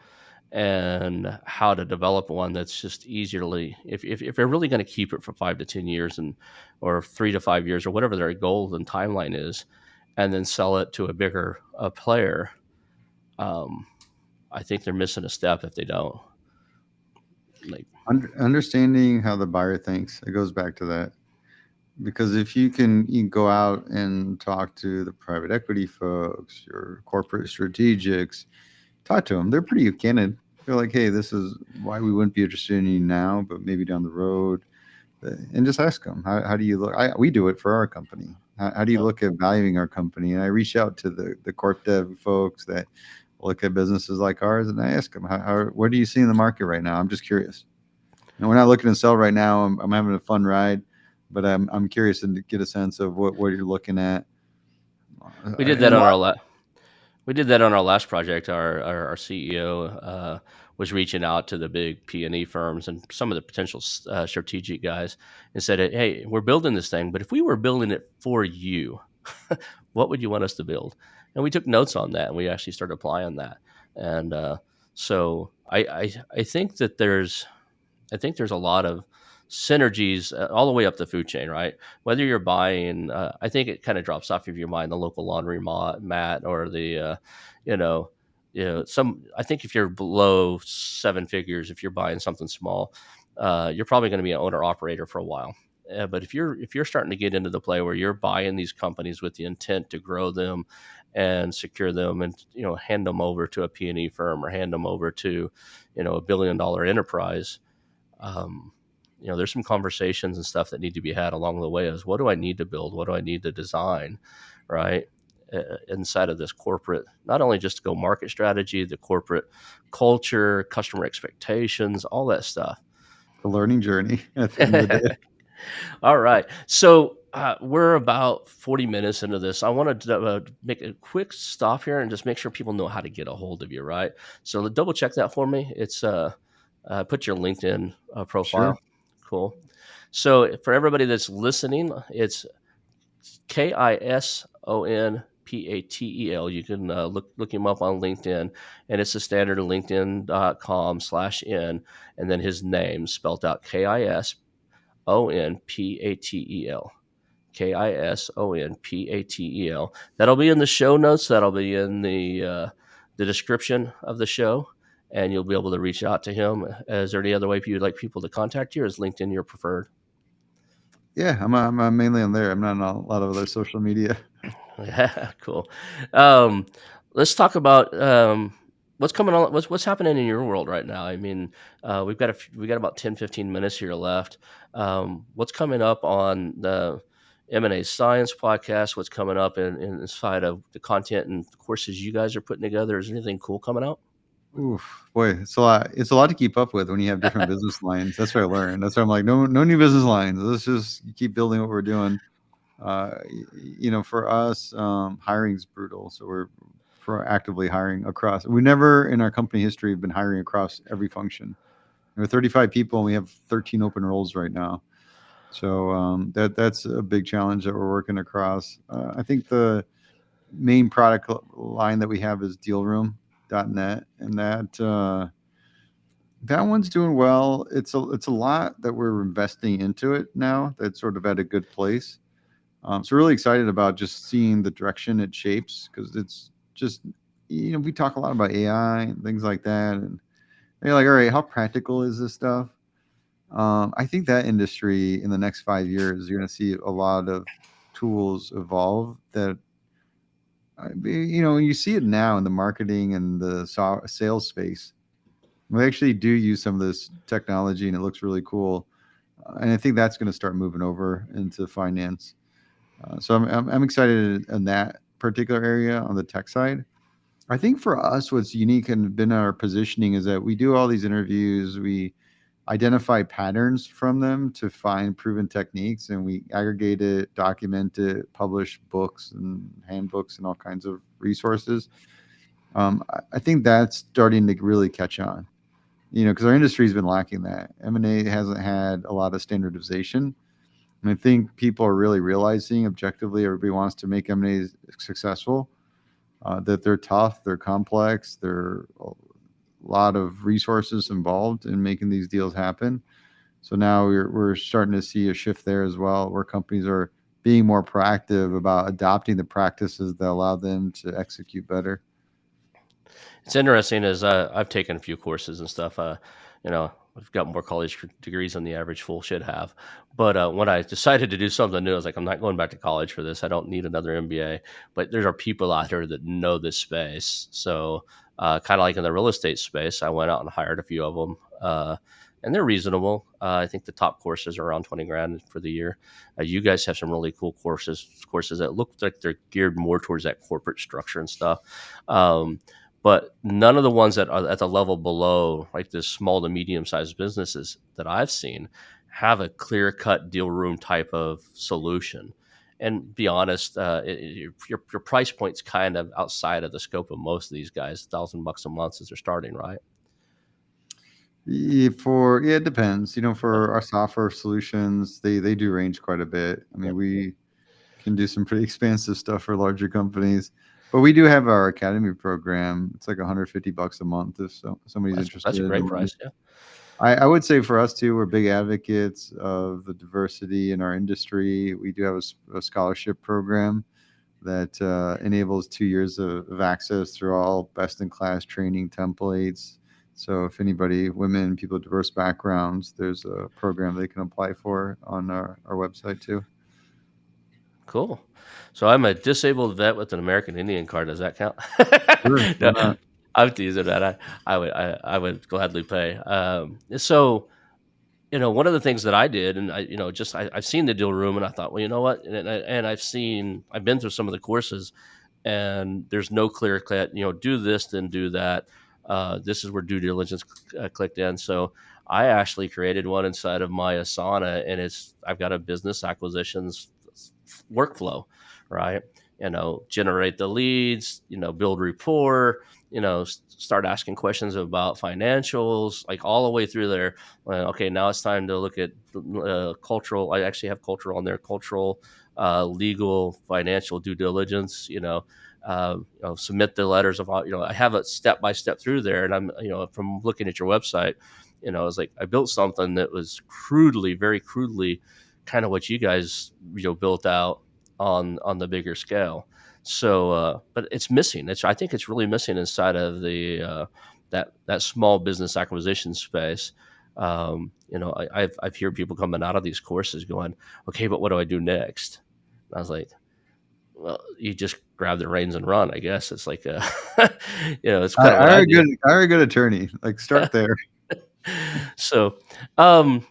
Speaker 1: and how to develop one that's just easily if they're really going to keep it for 5 to 10 years and or 3 to 5 years or whatever their goal and timeline is, and then sell it to a bigger player. um, I think they're missing a step if they don't. Like,
Speaker 2: Understanding how the buyer thinks, it goes back to that. Because if you can go out and talk to the private equity folks, your corporate strategics, talk to them. They're pretty candid. They're like, hey, this is why we wouldn't be interested in you now, but maybe down the road. And just ask them, how do you look? We do it for our company. How do you
Speaker 1: oh,
Speaker 2: look at valuing our company? And I reach out to the corp dev folks that look at businesses like ours, and I ask them, what do you see in the market right now? I'm just curious. And we're not looking to sell right now. I'm having a fun ride, but I'm curious to get a sense of what you're looking at.
Speaker 1: we did that
Speaker 2: And
Speaker 1: on our We did that on our last project. Our CEO was reaching out to the big P&E firms and some of the potential strategic guys and said, "Hey, we're building this thing, but if we were building it for you, what would you want us to build?" And we took notes on that, and we actually started applying that. And so I think there's a lot of synergies all the way up the food chain, right? Whether you're buying, I think it kind of drops off if you're buying the local laundry mat or you know, some. I think if you're below 7 figures, if you're buying something small, you're probably going to be an owner operator for a while. But if you're starting to get into the play where you're buying these companies with the intent to grow them and secure them and hand them over to a P&E firm or hand them over to $1 billion enterprise, um, there's some conversations and stuff that need to be had along the way. Is what do I need to build? What do I need to design? Right. Inside of this corporate, not only just go market strategy, the corporate culture, customer expectations, all that stuff.
Speaker 2: the learning journey at the end of the day.
Speaker 1: All right. So we're about 40 minutes into this. I wanted to make a quick stop here and just make sure people know how to get a hold of you, right? So double check that for me. It's put your LinkedIn
Speaker 2: Sure.
Speaker 1: profile. Cool. So for everybody that's listening, it's Kison Patel. You can look him up on LinkedIn, and it's the standard linkedin.com/n, and then his name spelled out Kison Patel. Kison Patel. That'll be in the show notes. That'll be in the description of the show, and you'll be able to reach out to him. Is there any other way you'd like people to contact you, or is LinkedIn your preferred?
Speaker 2: Yeah, I'm mainly on there. I'm not on a lot of other social media.
Speaker 1: Yeah, cool. Um, let's talk about what's coming on. What's happening in your world right now? I mean, we got about 10, 15 minutes here left. What's coming up on the M&A Science podcast? What's coming up inside of the content and courses you guys are putting together? Is there anything cool coming out?
Speaker 2: Oof, boy, it's a lot. It's a lot to keep up with when you have different business lines. That's what I learned. That's why I'm like, no, no new business lines. Let's just keep building what we're doing. For us, hiring's brutal, so we're proactively hiring across. We never in our company history have been hiring across every function. There are 35 people, and we have 13 open roles right now. So that's a big challenge that we're working across. I think the main product line that we have is DealRoom.net, and that one's doing well. It's a lot that we're investing into it now. That's sort of at a good place. So really excited about just seeing the direction it shapes because it's just we talk a lot about AI and things like that, and you're like, all right, how practical is this stuff? I think that industry in the next 5 years, you're going to see a lot of tools evolve that you see it now in the marketing and the sales space. We actually do use some of this technology, and it looks really cool. And I think that's going to start moving over into finance. So I'm excited in that particular area on the tech side. I think for us, what's unique and been our positioning is that we do all these interviews. We identify patterns from them to find proven techniques, and we aggregate it, document it, publish books and handbooks and all kinds of resources. I think that's starting to really catch on. Because our industry's been lacking that. M&A hasn't had a lot of standardization. And I think people are really realizing objectively everybody wants to make M&A successful, that they're tough, they're complex, there are a lot of resources involved in making these deals happen. So now we're starting to see a shift there as well, where companies are being more proactive about adopting the practices that allow them to execute better.
Speaker 1: It's interesting as I've taken a few courses and stuff. I've got more college degrees than the average fool should have. But when I decided to do something new, I was like, I'm not going back to college for this. I don't need another MBA. But there are people out there that know this space. So kind of like in the real estate space, I went out and hired a few of them. And they're reasonable. I think the top courses are around 20 grand for the year. You guys have some really cool courses that look like they're geared more towards that corporate structure and stuff. Um, but none of the ones that are at the level below, like the small to medium sized businesses that I've seen, have a clear cut deal room type of solution. And be honest, your price point's kind of outside of the scope of most of these guys. $1,000 a month as they're starting, right?
Speaker 2: It depends.
Speaker 1: Yeah,
Speaker 2: For our software solutions, they do range quite a bit. I
Speaker 1: yeah.
Speaker 2: mean, we can do some pretty expensive stuff for larger companies, but we do have our academy program. It's like $150 a month if somebody's
Speaker 1: That's
Speaker 2: interested.
Speaker 1: a great
Speaker 2: And
Speaker 1: price. Yeah.
Speaker 2: I would say for us too, we're big advocates of the diversity in our industry. We do have a scholarship program that enables 2 years of access through all best in class training templates. So if anybody, women, people with diverse backgrounds, there's a program they can apply for on our website too.
Speaker 1: Cool. So I'm a disabled vet with an American Indian card. Does that count?
Speaker 2: Sure, why
Speaker 1: No,
Speaker 2: not?
Speaker 1: I'm teasing that. I would gladly pay. So one of the things that I did, and I've seen the deal room, and I thought, well, you know what, and I've been through some of the courses, and there's no clear cut, do this, then do that. This is where due diligence clicked in. So I actually created one inside of my Asana, and I've got a business acquisitions workflow, right? Generate the leads, build rapport, start asking questions about financials, like all the way through there. Well, okay, now it's time to look at cultural. I actually have cultural on there, cultural, legal, financial due diligence. Submit the letters of, I have it step by step through there, and I'm, from looking at your website, I was like, I built something that was very crudely, kind of what you guys, built out on the bigger scale. So, but it's missing. I think it's really missing inside of the that small business acquisition space. I've heard people coming out of these courses going, okay, but what do I do next? And I was like, well, you just grab the reins and run. I guess it's like, it's kind of what I do.
Speaker 2: Hire a good attorney. Like start there.
Speaker 1: So, um,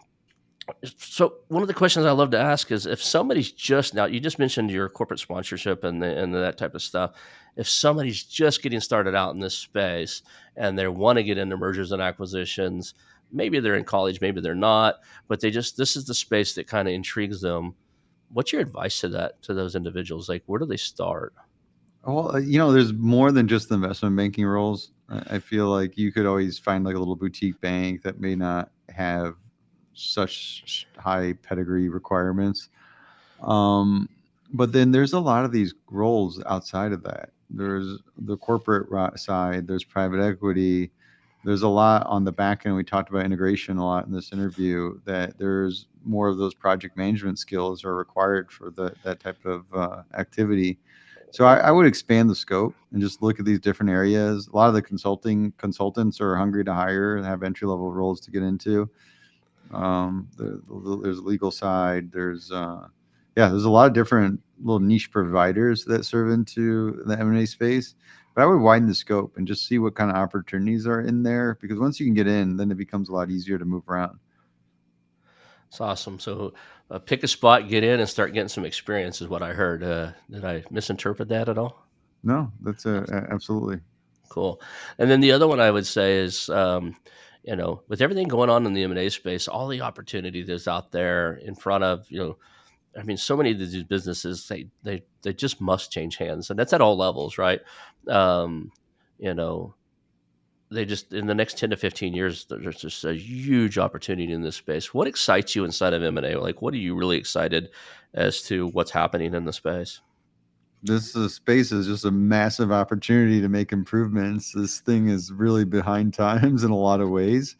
Speaker 1: So one of the questions I love to ask is if somebody's just now, you just mentioned your corporate sponsorship and that type of stuff. If somebody's just getting started out in this space and they want to get into mergers and acquisitions, maybe they're in college, maybe they're not, but this is the space that kind of intrigues them. What's your advice to those individuals? Like, where do they start?
Speaker 2: Well, there's more than just the investment banking roles. I feel like you could always find like a little boutique bank that may not have such high pedigree requirements. Um, but then there's a lot of these roles outside of that. There's the corporate side, there's private equity. There's a lot on the back end. We talked about integration a lot in this interview, that there's more of those project management skills are required for that type of activity. So I would expand the scope and just look at these different areas. A lot of the consultants are hungry to hire and have entry level roles to get into. There's a legal side. There's a lot of different little niche providers that serve into the M&A space. But I would widen the scope and just see what kind of opportunities are in there, because once you can get in, then it becomes a lot easier to move around.
Speaker 1: It's awesome. So pick a spot, get in, and start getting some experience is what I heard. Did I misinterpret that at all?
Speaker 2: No, that's absolutely.
Speaker 1: Cool. And then the other one I would say is, with everything going on in the M&A space, all the opportunity that's out there in front of, I mean, so many of these businesses, they just must change hands, and that's at all levels, right? Um, you know, they just in the next 10 to 15 years, there's just a huge opportunity in this space. What excites you inside of M&A? Like, what are you really excited as to what's happening in the space?
Speaker 2: This space is just a massive opportunity to make improvements. This thing is really behind times in a lot of ways.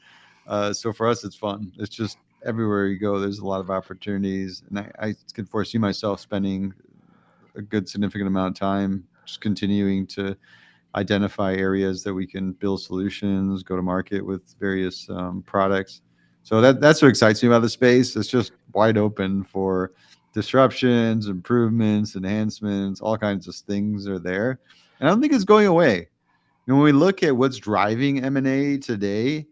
Speaker 2: So for us, it's fun. It's just everywhere you go, there's a lot of opportunities, and I can foresee myself spending a good significant amount of time just continuing to identify areas that we can build solutions, go to market with various products. So that's what excites me about the space. It's just wide open for disruptions, improvements, enhancements, all kinds of things are there. And I don't think it's going away. When we look at what's driving M&A today,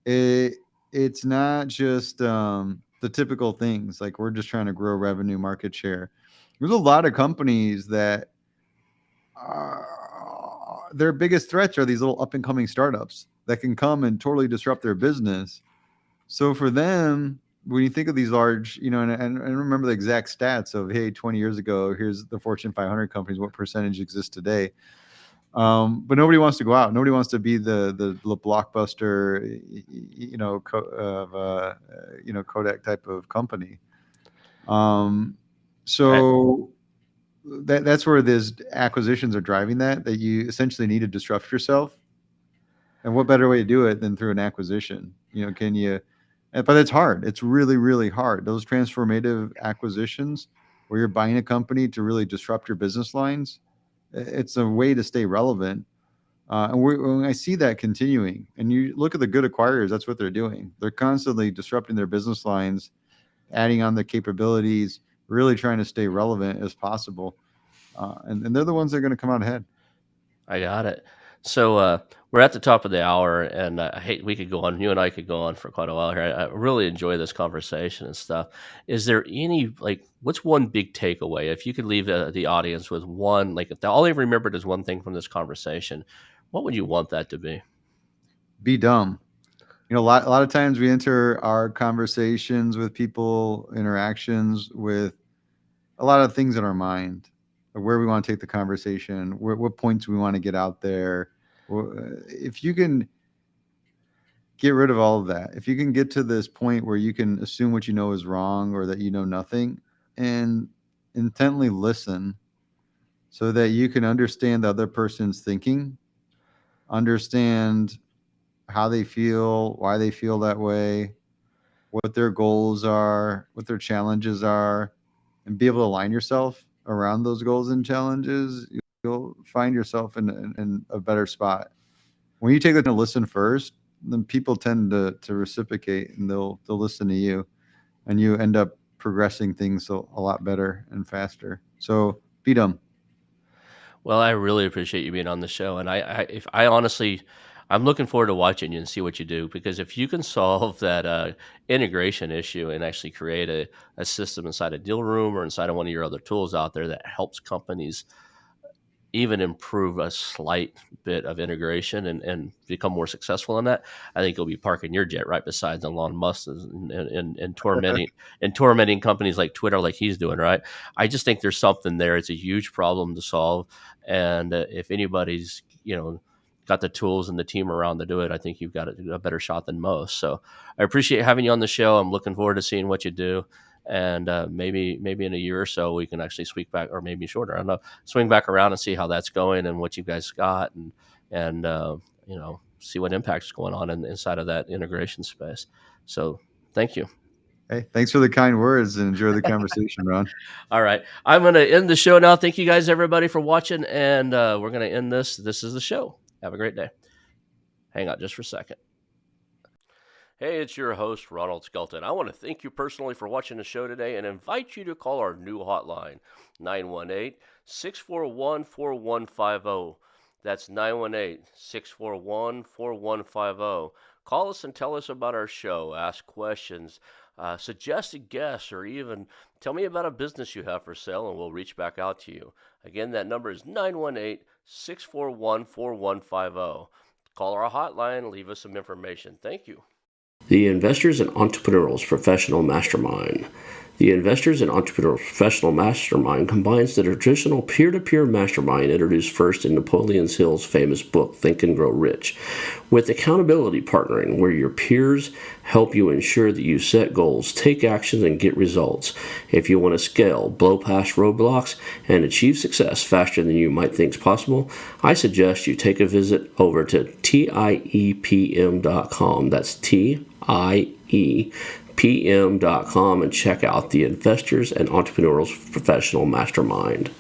Speaker 2: it it's not just the typical things like we're just trying to grow revenue, market share. There's a lot of companies that their biggest threats are these little up and coming startups that can come and totally disrupt their business. So for them, when you think of these large, and remember the exact stats of, hey, 20 years ago, here's the Fortune 500 companies, what percentage exists today? But nobody wants to go out. Nobody wants to be the blockbuster, Kodak type of company. Um,
Speaker 1: Right.
Speaker 2: so that's where these acquisitions are driving that you essentially need to disrupt yourself. And what better way to do it than through an acquisition? Can you? But it's hard. It's really, really hard. Those transformative acquisitions where you're buying a company to really disrupt your business lines, it's a way to stay relevant. When I see that continuing, and you look at the good acquirers, that's what they're doing. They're constantly disrupting their business lines, adding on the capabilities, really trying to stay relevant as possible. And they're the ones that are going to come out ahead.
Speaker 1: I got it. So we're at the top of the hour, and I hate we could go on. You and I could go on for quite a while here. I really enjoy this conversation and stuff. Is there any what's one big takeaway? If you could leave the audience with one, like if all they remembered is one thing from this conversation, what would you want that to be?
Speaker 2: Be dumb. A lot of times we enter our conversations with people, interactions with a lot of things in our mind, like where we want to take the conversation, what points we want to get out there. If you can get rid of all of that, if you can get to this point where you can assume what you know is wrong or that you know nothing, and intently listen so that you can understand the other person's thinking, understand how they feel, why they feel that way, what their goals are, what their challenges are, and be able to align yourself around those goals and challenges, you'll find yourself in a better spot. When you take the time to listen first, then people tend to reciprocate and they'll listen to you, and you end up progressing things a lot better and faster. So beat them.
Speaker 1: Well, I really appreciate you being on the show, and if I honestly, I'm looking forward to watching you and see what you do, because if you can solve that integration issue and actually create a system inside a DealRoom or inside of one of your other tools out there that helps companies even improve a slight bit of integration and become more successful in that, I think you'll be parking your jet right beside Elon Musk and tormenting companies like Twitter, like he's doing. Right? I just think there's something there. It's a huge problem to solve, and if anybody's got the tools and the team around to do it, I think you've got a better shot than most. So I appreciate having you on the show. I'm looking forward to seeing what you do. And maybe in a year or so we can actually swing back, or maybe shorter. I don't know, swing back around and see how that's going and what you guys got, and see what impact's going on inside of that integration space. So thank you.
Speaker 2: Hey, thanks for the kind words and enjoy the conversation, Ron.
Speaker 1: All right, I'm going to end the show now. Thank you guys, everybody, for watching, and we're going to end this. This is the show. Have a great day. Hang on just for a second. Hey, it's your host, Ronald Skelton. I want to thank you personally for watching the show today and invite you to call our new hotline, 918-641-4150. That's 918-641-4150. Call us and tell us about our show, ask questions, suggest guests, or even tell me about a business you have for sale, and we'll reach back out to you. Again, that number is 918-641-4150. Call our hotline, leave us some information. Thank you. The Investors and Entrepreneurs Professional Mastermind. The Investors and Entrepreneurs Professional Mastermind combines the traditional peer-to-peer mastermind introduced first in Napoleon Hill's famous book, Think and Grow Rich, with accountability partnering, where your peers help you ensure that you set goals, take actions, and get results. If you want to scale, blow past roadblocks, and achieve success faster than you might think is possible, I suggest you take a visit over to TIEPM.com. That's TIEPM.com and check out the Investors and Entrepreneurs Professional Mastermind.